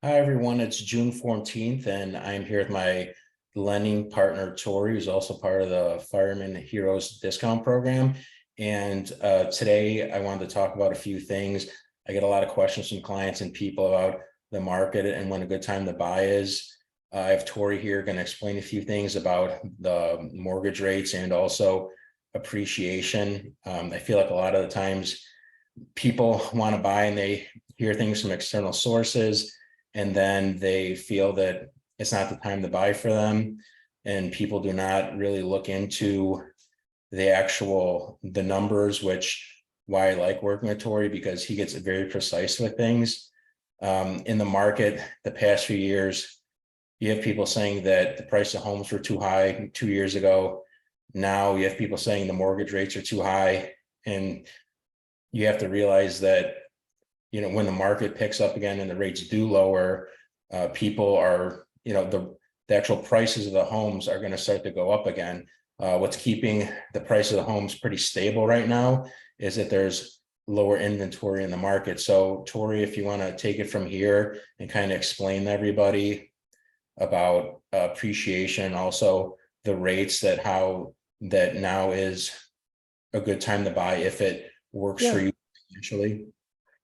Hi, everyone. It's June 14th, and I'm here with my lending partner, Tori, who's also part of the Fireman Heroes Discount Program. And today I wanted to talk about a few things. I get a lot of questions from clients and people about the market and when a good time to buy is. I have Tori here going to explain a few things about the mortgage rates and also appreciation. I feel like a lot of the times people want to buy and they hear things from external sources and then they feel that it's not the time to buy for them, and people do not really look into the numbers, which why I like working with Tori, because he gets very precise with things. In the market the past few years, you have people saying that the price of homes were too high 2 years ago. Now you have people saying the mortgage rates are too high, and you have to realize that when the market picks up again and the rates do lower, people are, the actual prices of the homes are going to start to go up again. What's keeping the price of the homes pretty stable right now is that there's lower inventory in the market. So Tori, if you want to take it from here and kind of explain to everybody about appreciation, also the rates, that how that now is a good time to buy if it works for you financially.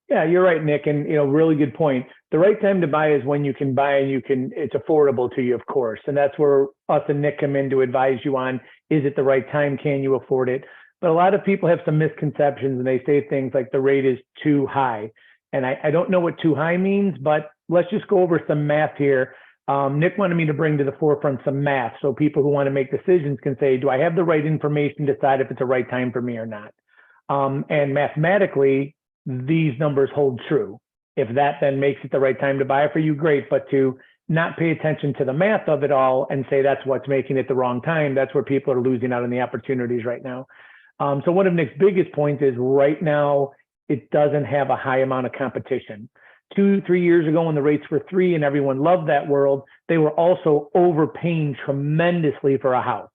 Yeah, you're right, Nick. And, really good point. The right time to buy is when you can buy and it's affordable to you, of course. And that's where us and Nick come in to advise you on, is it the right time? Can you afford it? But a lot of people have some misconceptions and they say things like the rate is too high. And I don't know what too high means, but let's just go over some math here. Nick wanted me to bring to the forefront some math so people who want to make decisions can say, do I have the right information to decide if it's the right time for me or not? And mathematically, these numbers hold true. If that then makes it the right time to buy it for you, great. But to not pay attention to the math of it all and say that's what's making it the wrong time, that's where people are losing out on the opportunities right now. So one of Nick's biggest points is right now, it doesn't have a high amount of competition. 2-3 years ago when the rates were 3 and everyone loved that world, they were also overpaying tremendously for a house.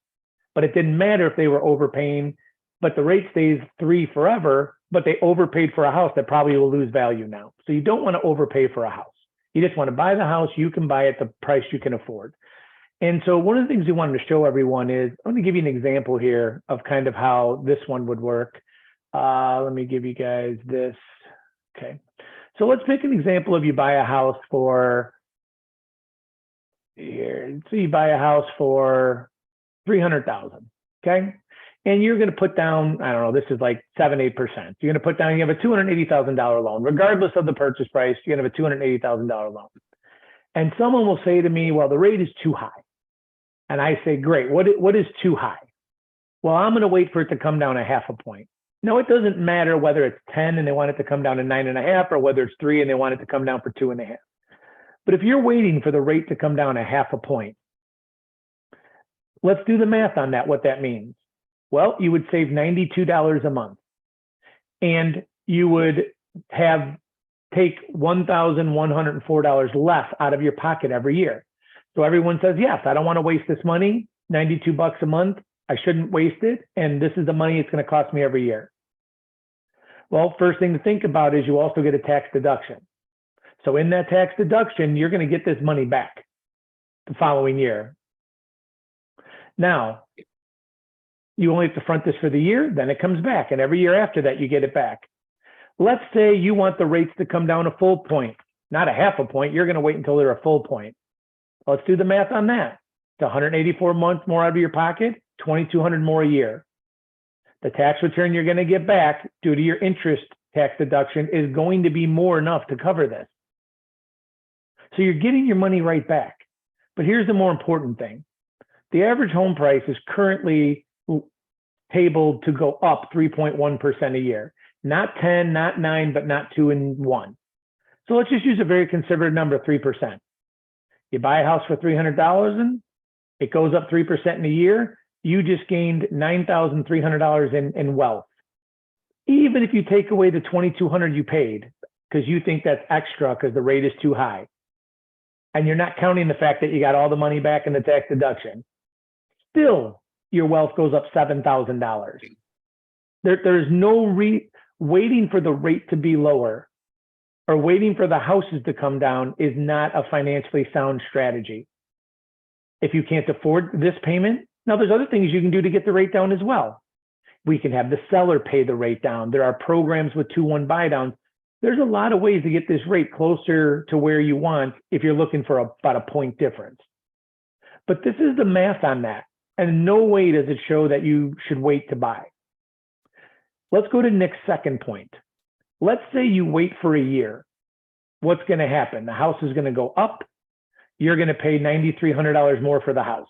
But it didn't matter if they were overpaying, but the rate stays 3 forever, but they overpaid for a house that probably will lose value now. So you don't want to overpay for a house. You just want to buy the house you can buy at the price you can afford. And so one of the things we wanted to show everyone is, I'm going to give you an example here of kind of how this one would work. Let me give you guys this. Okay. So let's make an example of you buy a house for here. So you buy a house for 300,000. Okay. And you're going to put down, I don't know, this is like 7-8%. You're going to put down, you have a $280,000 loan, regardless of the purchase price, you're going to have a $280,000 loan. And someone will say to me, well, the rate is too high. And I say, great, what is too high? Well, I'm going to wait for it to come down a half a point. No, it doesn't matter whether it's 10 and they want it to come down to 9.5, or whether it's 3 and they want it to come down for 2.5. But if you're waiting for the rate to come down a half a point, let's do the math on that, what that means. Well, you would save $92 a month, and you would take $1,104 less out of your pocket every year. So everyone says, yes, I don't want to waste this money, 92 bucks a month. I shouldn't waste it. And this is the money it's going to cost me every year. Well, first thing to think about is you also get a tax deduction. So in that tax deduction, you're going to get this money back the following year. Now, you only have to front this for the year, then it comes back. And every year after that, you get it back. Let's say you want the rates to come down a full point, not a half a point. You're going to wait until they're a full point. Let's do the math on that. It's 184 months more out of your pocket, 2,200 more a year. The tax return you're going to get back due to your interest tax deduction is going to be more enough to cover this. So you're getting your money right back. But here's the more important thing. The average home price is currently tabled to go up 3.1% a year. Not 10, not 9, but not 2 and 1. So let's just use a very conservative number, 3%. You buy a house for $300,000, it goes up 3% in a year, you just gained $9,300 in wealth. Even if you take away the $2,200 you paid, because you think that's extra because the rate is too high, and you're not counting the fact that you got all the money back in the tax deduction, still your wealth goes up $7,000. There's no waiting for the rate to be lower or waiting for the houses to come down is not a financially sound strategy. If you can't afford this payment, now there's other things you can do to get the rate down as well. We can have the seller pay the rate down. There are programs with 2-1 buy downs. There's a lot of ways to get this rate closer to where you want if you're looking for about a point difference. But this is the math on that. And in no way does it show that you should wait to buy. Let's go to Nick's second point. Let's say you wait for a year. What's going to happen? The house is going to go up. You're going to pay $9,300 more for the house.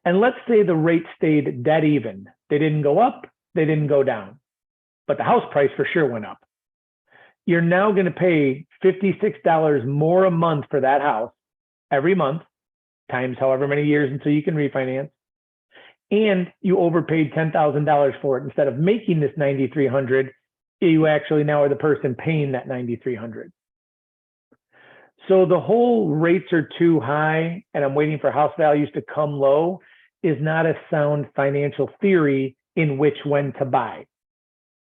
And let's say the rate stayed dead even. They didn't go up, they didn't go down, but the house price for sure went up. You're now going to pay $56 more a month for that house every month, times however many years until you can refinance. And you overpaid $10,000 for it. Instead of making this $9,300, you actually now are the person paying that $9,300. So the whole rates are too high and I'm waiting for house values to come low is not a sound financial theory in which when to buy.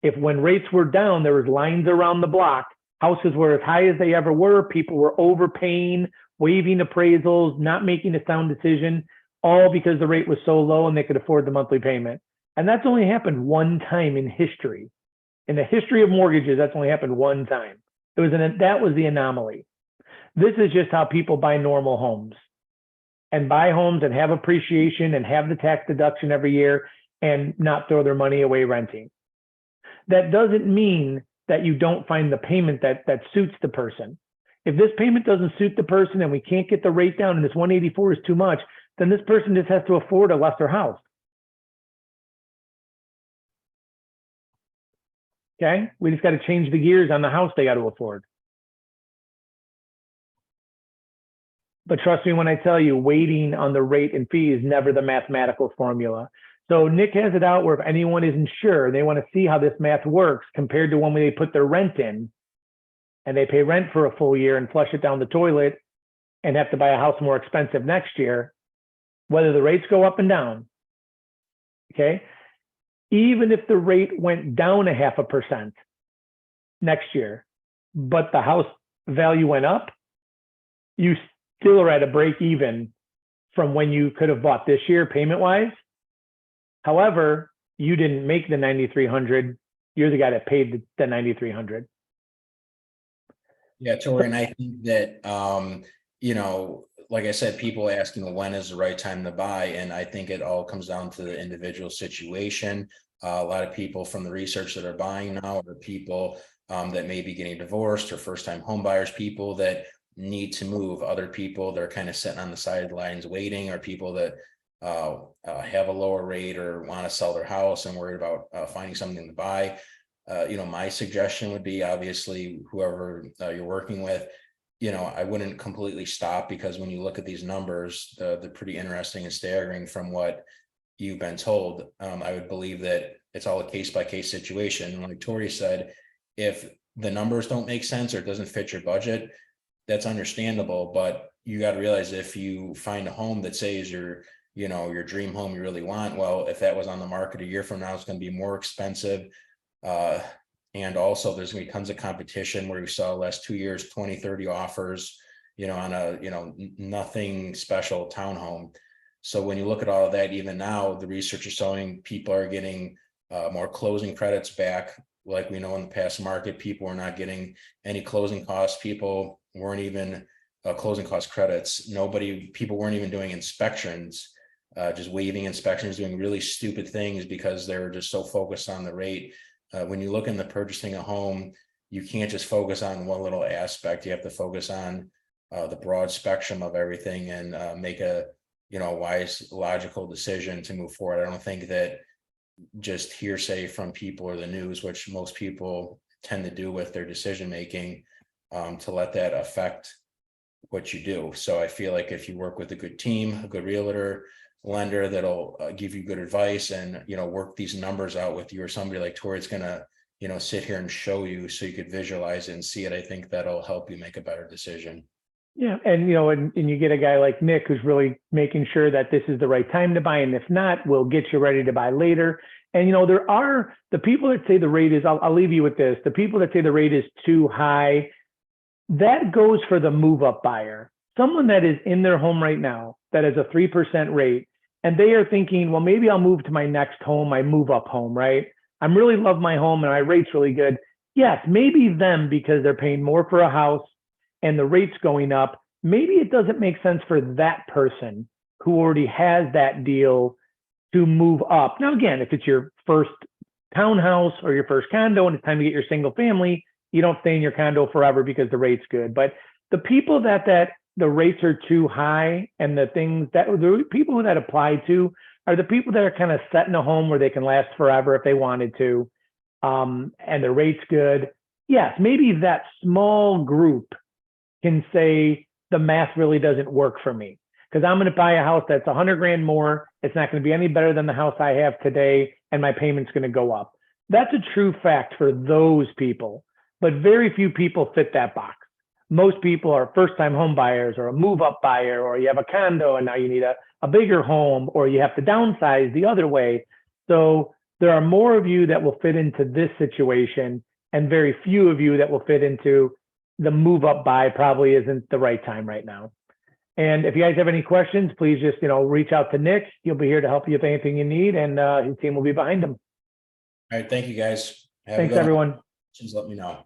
If when rates were down, there was lines around the block, houses were as high as they ever were, people were overpaying, waiving appraisals, not making a sound decision, all because the rate was so low and they could afford the monthly payment. And that's only happened one time in history. In the history of mortgages, that's only happened one time. That was the anomaly. This is just how people buy normal homes and buy homes and have appreciation and have the tax deduction every year and not throw their money away renting. That doesn't mean that you don't find the payment that suits the person. If this payment doesn't suit the person and we can't get the rate down and this 184 is too much, then this person just has to afford a lesser house. Okay, we just got to change the gears on the house they got to afford. But trust me when I tell you, waiting on the rate and fee is never the mathematical formula. So Nick has it out where if anyone isn't sure, they want to see how this math works compared to when they put their rent in and they pay rent for a full year and flush it down the toilet and have to buy a house more expensive next year, whether the rates go up and down, okay? Even if the rate went down 0.5% next year, but the house value went up, you still are at a break even from when you could have bought this year payment wise. However, you didn't make the $9,300. You're the guy that paid the $9,300. Yeah, Tori, and I think that, you know, like I said, people asking when is the right time to buy. And I think it all comes down to the individual situation. A lot of people from the research that are buying now are people that may be getting divorced or first-time home buyers, people that need to move, other people that are kind of sitting on the sidelines waiting, or people that have a lower rate or want to sell their house and worried about finding something to buy. You know, my suggestion would be, obviously, whoever you're working with, you know, I wouldn't completely stop, because when you look at these numbers, they're pretty interesting and staggering from what you've been told. I would believe that it's all a case-by-case situation. Like Tori said, if the numbers don't make sense or it doesn't fit your budget, that's understandable. But you got to realize, if you find a home that says your dream home you really want, well, if that was on the market a year from now, it's going to be more expensive. And also there's gonna be tons of competition, where we saw the last 2 years, 20, 30 offers, you know, on a, you know, nothing special townhome. So when you look at all of that, even now, the research is showing people are getting more closing credits back. Like we know in the past market, people were not getting any closing costs. People weren't even closing cost credits. People weren't even doing inspections, just waiving inspections, doing really stupid things because they were just so focused on the rate. When you look into purchasing a home, you can't just focus on one little aspect. You have to focus on the broad spectrum of everything and make a, you know, wise, logical decision to move forward. I don't think that just hearsay from people or the news, which most people tend to do with their decision making, to let that affect what you do. So I feel like if you work with a good team, a good realtor, lender that'll give you good advice and, you know, work these numbers out with you, or somebody like Tori, it's gonna, you know, sit here and show you so you could visualize it and see it. I think that'll help you make a better decision. Yeah, and you know, and you get a guy like Nick who's really making sure that this is the right time to buy, and if not, we'll get you ready to buy later. And you know, there are the people that say the rate is, I'll leave you with this, the people that say the rate is too high, That goes for the move up buyer, someone that is in their home right now that has a 3% rate, and they are thinking, well, maybe I'll move to my next home, my move up home, right? I really love my home and my rate's really good. Yes, maybe them because they're paying more for a house and the rate's going up. Maybe it doesn't make sense for that person who already has that deal to move up. Now, again, if it's your first townhouse or your first condo and it's time to get your single family, you don't stay in your condo forever because the rate's good. But the people that the rates are too high, and the people that apply to are the people that are kind of set in a home where they can last forever if they wanted to, and the rate's good. Yes, maybe that small group can say the math really doesn't work for me because I'm going to buy a house that's 100 grand more. It's not going to be any better than the house I have today, and my payment's going to go up. That's a true fact for those people, but very few people fit that box. Most people are first-time home buyers or a move-up buyer, or you have a condo and now you need a bigger home, or you have to downsize the other way. So there are more of you that will fit into this situation and very few of you that will fit into the move-up buy probably isn't the right time right now. And if you guys have any questions, please just, reach out to Nick. He'll be here to help you with anything you need, and his team will be behind him. All right. Thank you, guys. Have a Thanks, good one. everyone. Just let me know.